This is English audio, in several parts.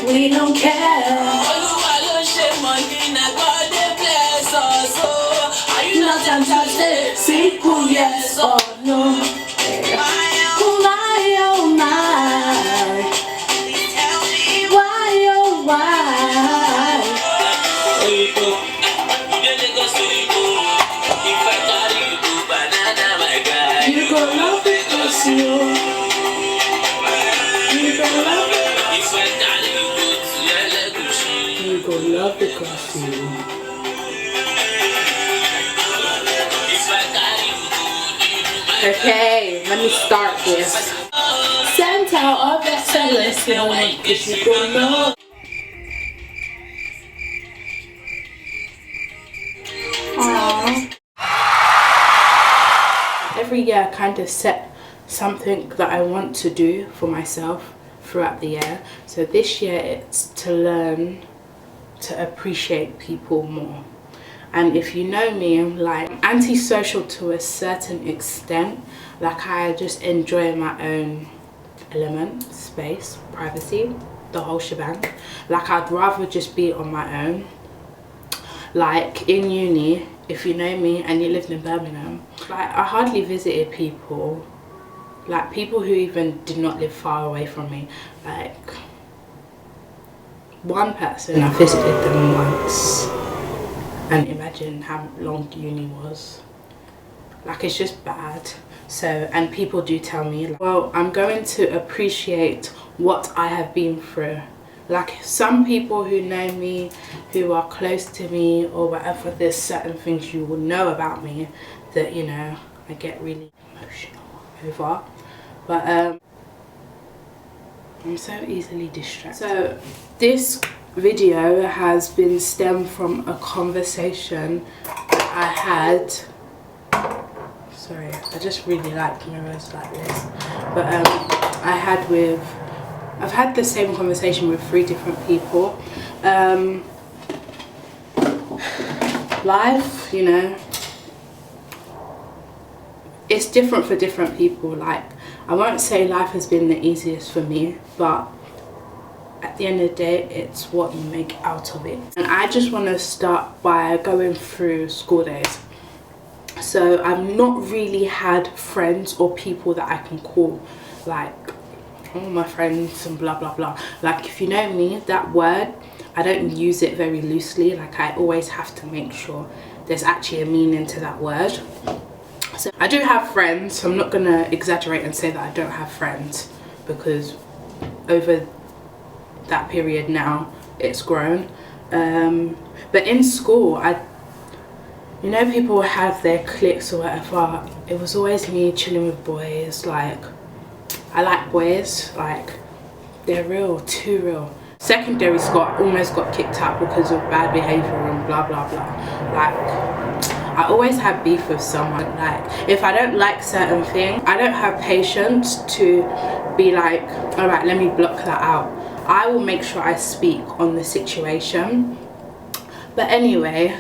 We don't care. Are you not fantastic? Simple yes or no. Oh my, oh my. Why, oh why? You go love because you go love because you. Okay, let me start this. Center of excellence, because you don't know. Aww. Every year I kind of set something that I want to do for myself throughout the year. So this year it's to learn to appreciate people more. And if you know me, I'm like antisocial to a certain extent. Like I just enjoy my own element, space, privacy, the whole shebang. Like I'd rather just be on my own. Like in uni, if you know me and you lived in Birmingham, like I hardly visited people. Like people who even did not live far away from me. Like one person, I visited them once. And imagine how long uni was. Like it's just bad. So, and people do tell me, like, well, I'm going to appreciate what I have been through. Like some people who know me, who are close to me or whatever, there's certain things you will know about me that, you know, I get really emotional over. But I'm so easily distracted. So this video has been stemmed from a conversation that I had. Sorry, I just really like mirrors like this. But I've had the same conversation with 3 different people. Life, you know, it's different for different people. Like I won't say life has been the easiest for me, but at the end of the day, it's what you make out of it. And I just want to start by going through school days. So I've not really had friends or people that I can call like, oh my friends and blah blah blah. Like if you know me, that word, I don't use it very loosely. Like I always have to make sure there's actually a meaning to that word. So I do have friends, so I'm not gonna exaggerate and say that I don't have friends, because over that period now it's grown. But in school, you know, people have their cliques or whatever. It was always me chilling with boys. Like I like boys, like they're real, too real. Secondary school, I almost got kicked out because of bad behavior and blah blah blah. Like I always have beef with someone. Like if I don't like certain things, I don't have patience to be like, all right, let me block that out. I will make sure I speak on the situation. But anyway,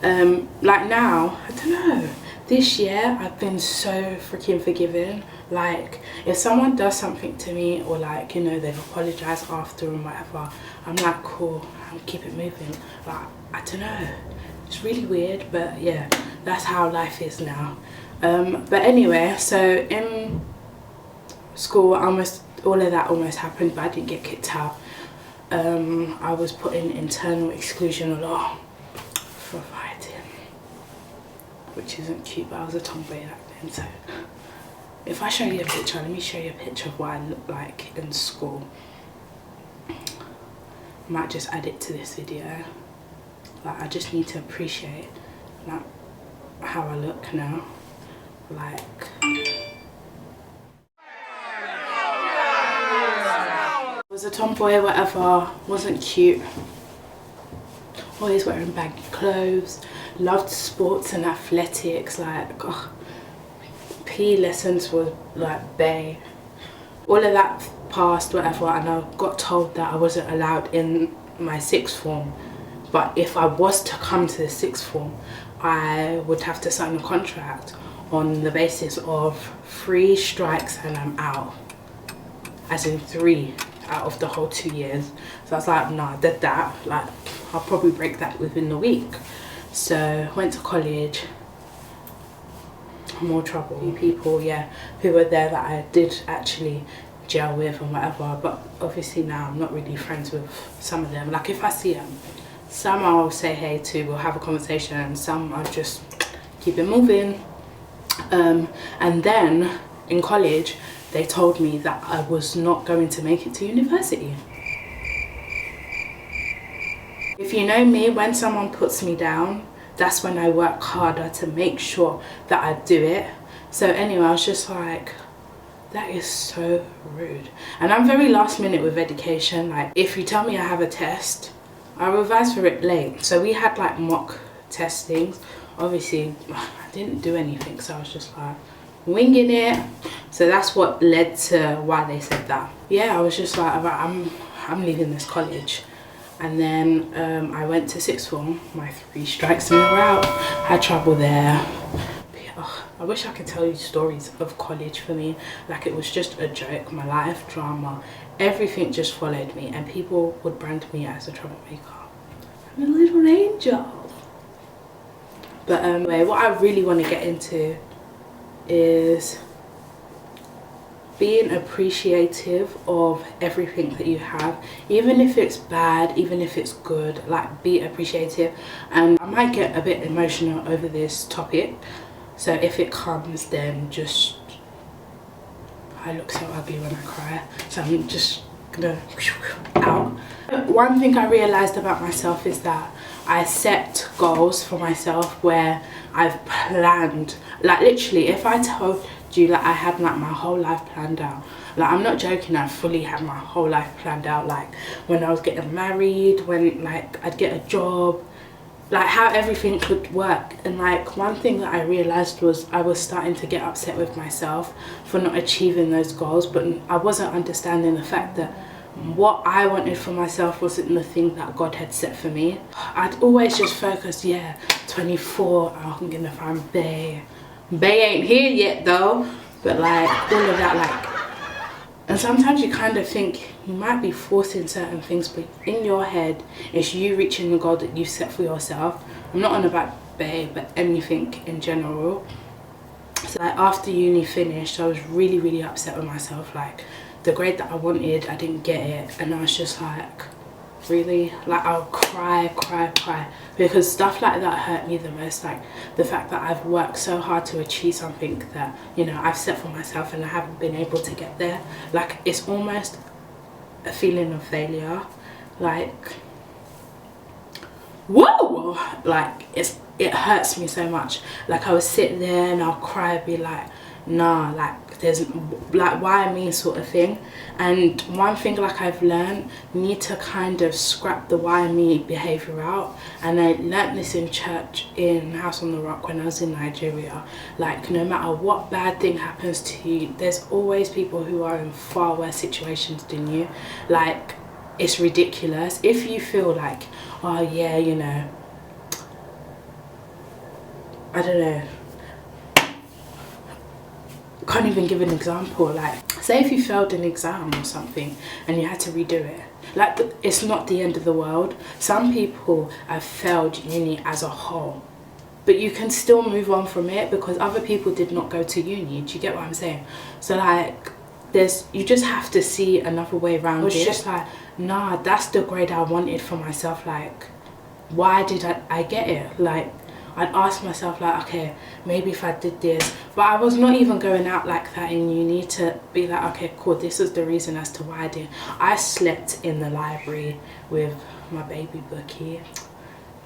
like now, I don't know, this year I've been so freaking forgiving. Like if someone does something to me, or like, you know, they've apologized after and whatever, I'm like, cool, I'll keep it moving. Like I don't know, it's really weird, but yeah, that's how life is now. But anyway, so in school, almost all of that almost happened, but I didn't get kicked out. I was put in internal exclusion a lot for fighting, which isn't cute, but I was a tomboy back then, so if I show you a picture, let me show you a picture of what I look like in school. I might just add it to this video. Like, I just need to appreciate like how I look now. Like, was a tomboy, whatever, wasn't cute, always wearing baggy clothes, loved sports and athletics, like, oh, PE lessons were like bae. All of that passed, whatever, and I got told that I wasn't allowed in my sixth form, but if I was to come to the sixth form, I would have to sign a contract on the basis of 3 strikes and I'm out, as in 3 out of the whole 2 years. So I was like, nah, I did that, like, I'll probably break that within the week. So went to college, more trouble. People, yeah, who were there that I did actually gel with and whatever, but obviously now I'm not really friends with some of them. Like, if I see them, some I'll say hey to, we'll have a conversation, and some I'll just keep it moving. And then in college they told me that I was not going to make it to university. If you know me, when someone puts me down, that's when I work harder to make sure that I do it. So anyway, I was just like, that is so rude. And I'm very last minute with education. Like, if you tell me I have a test, I revise for it late. So we had like mock testings. Obviously I didn't do anything, so I was just like winging it. So that's what led to why they said that. Yeah, I was just like, I'm leaving this college. And then I went to sixth form, my 3 strikes and we're out. Had trouble there. Oh, I wish I could tell you stories of college for me. Like, it was just a joke, my life drama. Everything just followed me, and people would brand me as a troublemaker. I'm a little angel. But anyway, what I really want to get into is being appreciative of everything that you have, even if it's bad, even if it's good. Like, be appreciative. And I might get a bit emotional over this topic, so if it comes, then just, I look so ugly when I cry, so I'm just gonna out. One thing I realized about myself is that I set goals for myself where I've planned, like, literally, if I told you like I had like my whole life planned out, like, I'm not joking, I fully had my whole life planned out, like when I was getting married, when like I'd get a job, like how everything could work. And like, one thing that I realized was I was starting to get upset with myself for not achieving those goals, but I wasn't understanding the fact that what I wanted for myself wasn't the thing that God had set for me. I'd always just focused, yeah, 24, oh, I'm gonna find bae. Bae ain't here yet though, but like all of that, like, and sometimes you kind of think you might be forcing certain things, but in your head it's you reaching the goal that you set for yourself. I'm not on about bae, but anything in general. So like, after uni finished, I was really upset with myself. Like, the grade that I wanted, I didn't get it, and I was just like, really? Like, I'll cry because stuff like that hurt me the most. Like, the fact that I've worked so hard to achieve something that, you know, I've set for myself and I haven't been able to get there. Like, it's almost a feeling of failure. Like, whoa, like, it hurts me so much. Like, I would sit there and I'll cry and be like, nah, like, there's like, why me, sort of thing. And one thing, like, I've learned, you need to kind of scrap the why me behavior out. And I learnt this in church in House on the Rock when I was in Nigeria. Like, no matter what bad thing happens to you, there's always people who are in far worse situations than you. Like, it's ridiculous. If you feel like, oh yeah, you know, I don't know, can't even give an example. Like, say if you failed an exam or something and you had to redo it, like, it's not the end of the world. Some people have failed uni as a whole, but you can still move on from it because other people did not go to uni. Do you get what I'm saying? So like, you just have to see another way around it. It's just like, nah, that's the grade I wanted for myself. Like, why did I get it? Like, I'd ask myself like, okay, maybe if I did this, but I was not even going out like that in uni to be like, okay, cool, this is the reason as to why I did. I slept in the library with my baby Bookie.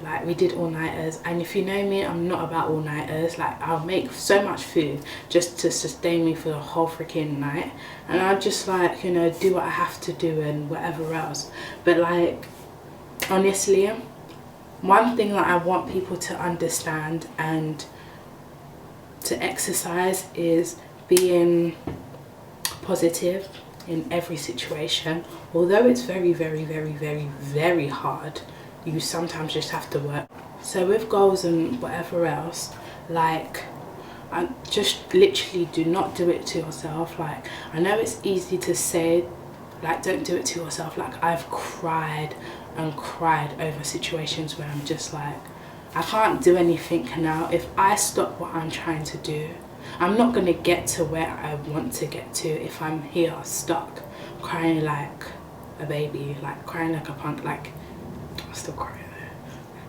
Like, we did all-nighters, and if you know me, I'm not about all-nighters. Like, I'll make so much food just to sustain me for the whole freaking night, and I'll just, like, you know, do what I have to do and whatever else. But like, honestly, one thing that I want people to understand and to exercise is being positive in every situation. Although it's very, very, very, very, very hard, you sometimes just have to work. So with goals and whatever else, like, I just literally do not do it to yourself. Like, I know it's easy to say, like, don't do it to yourself. Like, I've cried and cried over situations where I'm just like, I can't do anything now. If I stop what I'm trying to do, I'm not gonna get to where I want to get to if I'm here stuck crying like a baby, like crying like a punk. Like, I'm still crying though.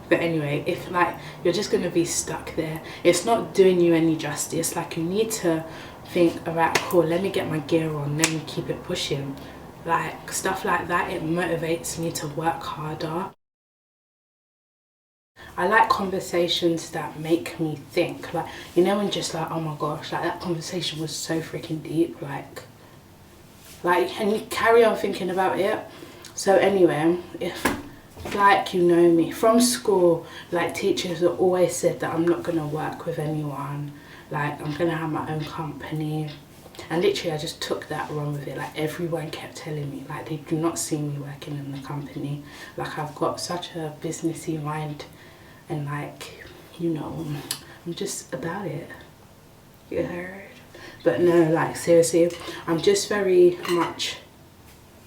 But anyway, if like you're just gonna be stuck there, it's not doing you any justice. Like, you need to think, alright, cool, let me get my gear on, let me keep it pushing. Like, stuff like that, it motivates me to work harder. I like conversations that make me think. Like, you know, when just like, oh my gosh, like that conversation was so freaking deep. Like, and you carry on thinking about it. So anyway, if like, you know me from school, like, teachers have always said that I'm not gonna work with anyone. Like, I'm gonna have my own company. And literally, I just took that wrong with it. Like, everyone kept telling me, like, they do not see me working in the company. Like, I've got such a businessy mind, and like, you know, I'm just about it. You heard? But no, like, seriously, I'm just very much,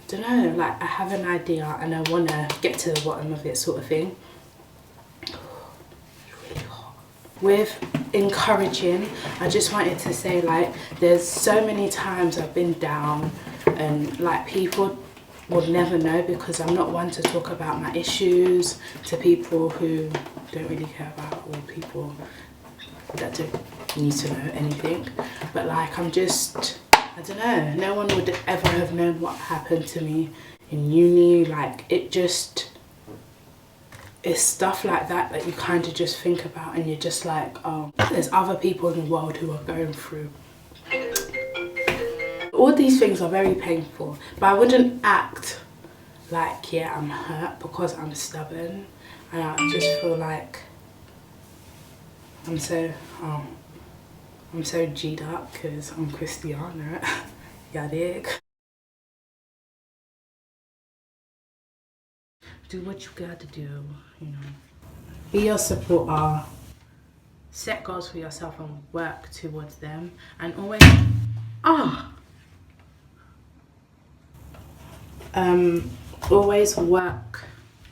I don't know, like, I have an idea and I want to get to the bottom of it, sort of thing. It's really hot. With encouraging, I just wanted to say, like, there's so many times I've been down, and like, people will never know because I'm not one to talk about my issues to people who don't really care about, or people that don't need to know anything. But like, I'm just, I don't know, no one would ever have known what happened to me in uni. Like, it just, it's stuff like that that you kind of just think about, and you're just like, oh, there's other people in the world who are going through. All these things are very painful, but I wouldn't act like, yeah, I'm hurt, because I'm stubborn. And I just feel like I'm so G'd up because I'm Christiana. Yeah, dig. Do what you gotta do, you know. Be your supporter. Set goals for yourself and work towards them. And always, always work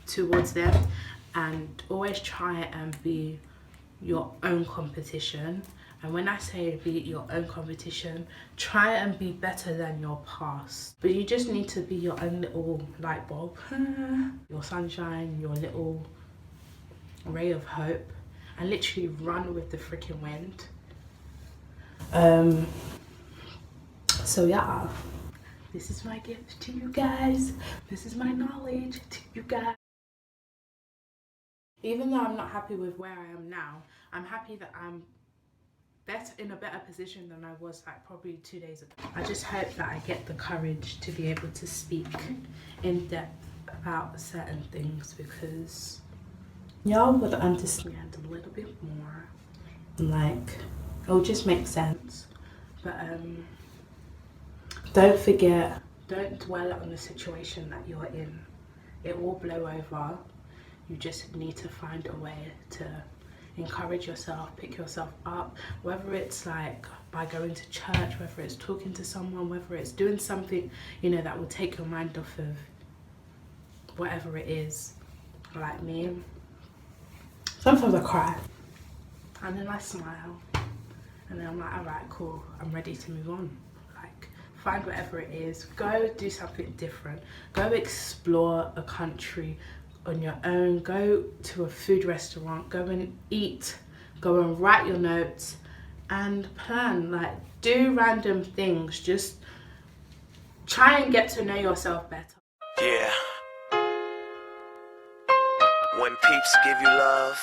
towards them, and always try and be your own competition. And when I say be your own competition, try and be better than your past. But you just need to be your own little light bulb, your sunshine, your little ray of hope, and literally run with the freaking wind. So yeah, this is my gift to you guys. This is my knowledge to you guys. Even though I'm not happy with where I am now, I'm happy that I'm in a better position than I was like probably 2 days ago. I just hope that I get the courage to be able to speak in depth about certain things, because y'all would understand a little bit more. Like, it'll just make sense. But don't forget, don't dwell on the situation that you're in. It will blow over. You just need to find a way to encourage yourself, pick yourself up, whether it's like by going to church, whether it's talking to someone, whether it's doing something, you know, that will take your mind off of whatever it is. Like me, sometimes I cry and then I smile, and then I'm like, all right, cool, I'm ready to move on. Like, find whatever it is, go do something different, go explore a country on your own, go to a food restaurant, go and eat go and write your notes and plan, like do random things. Just try and get to know yourself better. Yeah. When peeps give you love,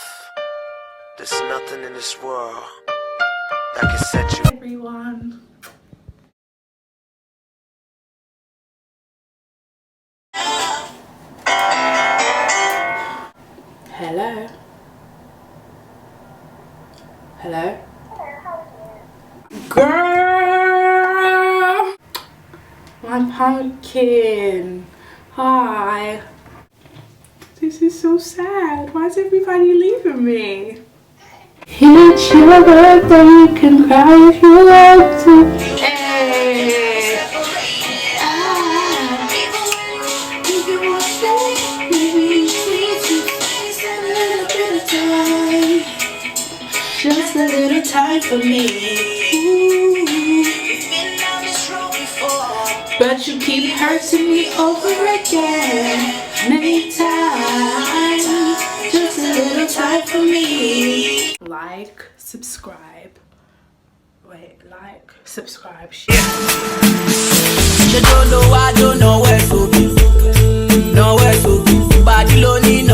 there's nothing in this world that can set you. Everyone. Hello. Hello. Girl, my pumpkin. Hi. This is so sad. Why is everybody leaving me? It's your birthday, you can cry if you want to. Hey. Just a little time for me. Ooh. But you keep hurting me over again. Many times. Just a little time for me. Like, subscribe. Wait, like, subscribe. You don't know, I don't know where to be. Nowhere to be. Body lonely, no.